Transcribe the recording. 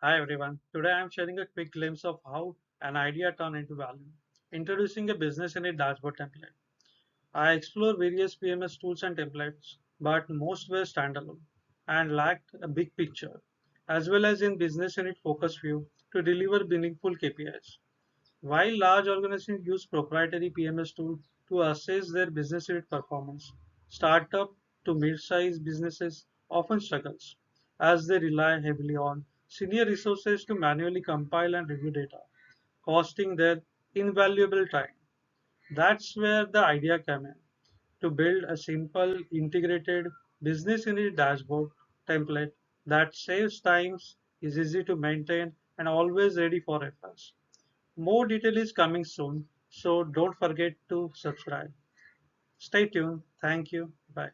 Hi everyone. Today I am sharing a quick glimpse of how an idea turned into value. Introducing a business unit dashboard template. I explore various PMS tools and templates, but most were standalone and lacked a big picture, as well as in business unit focus view to deliver meaningful KPIs. While large organizations use proprietary PMS tools to assess their business unit performance, startup to mid-sized businesses often struggles as they rely heavily on senior resources to manually compile and review data, costing their invaluable time. That's where the idea came in to build a simple integrated business unit dashboard template that saves times, is easy to maintain, and always ready for reference. More detail is coming soon, so don't forget to subscribe. Stay tuned. Thank you. Bye.